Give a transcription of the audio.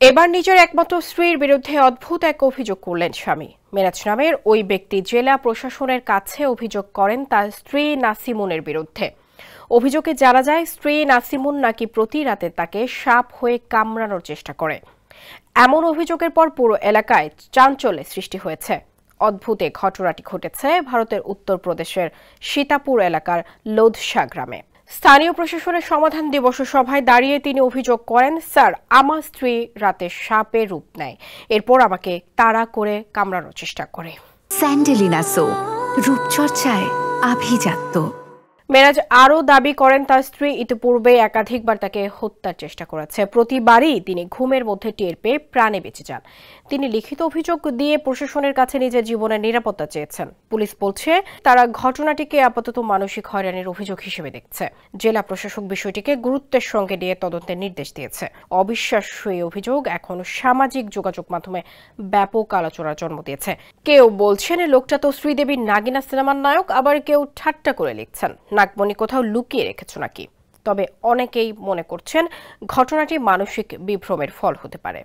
এবার নিজের একমাত্র স্ত্রীর বিরুদ্ধে অদ্ভুত এক অভিযোগ করলেন স্বামী। মেরাজ নামের ওই ব্যক্তি জেলা প্রশাসনের কাছে অভিযোগ করেন তার স্ত্রী নাসিমুনের বিরুদ্ধে। অভিযোগে জানা যায়, স্ত্রী নাসিমুন নাকি প্রতি রাতে তাকে সাপ হয়ে কামড়ানোর চেষ্টা করে। এমন অভিযোগের পর পুরো এলাকায় চাঞ্চল্যের সৃষ্টি হয়েছে। অদ্ভুত এই ঘটনাটি ঘটেছে ভারতের উত্তরপ্রদেশের সীতাপুর এলাকার লোধসা গ্রামে। স্থানীয় প্রশাসনের সমাধান দিবস সভায় দাঁড়িয়ে তিনি অভিযোগ করেন, স্যার, আমার স্ত্রী রাতে সাপের রূপ নেয়, এরপর আমাকে তাড়া করে কামড়ানোর চেষ্টা করে। স্যান্ডেলিনা সো, রূপচর্চায় আভিজাত্য। মেরাজ আরও দাবি করেন, তার স্ত্রী ইতিপূর্বে একাধিকবার তাকে হত্যার চেষ্টা করেছে। প্রতিবারই তিনি ঘুমের মধ্যে টের পেয়ে প্রাণে বেঁচে যান। তিনি লিখিত অভিযোগ দিয়ে প্রশাসনের কাছে নিজের জীবনের নিরাপত্তা চেয়েছেন। পুলিশ বলছে, তারা ঘটনাটিকে আপাতত মানসিক হয়রানির অভিযোগ হিসেবে দেখছে। জেলা প্রশাসক বিষয়টিকে গুরুত্বের সঙ্গে নিয়ে তদন্তের নির্দেশ দিয়েছে। অবিশ্বাস্য এই অভিযোগ এখন সামাজিক যোগাযোগ মাধ্যমে ব্যাপক আলোচনার জন্ম দিয়েছে। কেউ বলছেন, লোকটা তো শ্রীদেবীর নাগিনা সিনেমার নায়ক, আবার কেউ ঠাট্টা করে লিখছেন, নাগমণি কোথাও লুকিয়ে রেখেছ নাকি। তবে অনেকেই মনে করছেন ঘটনাটি মানসিক বিভ্রমের ফল হতে পারে।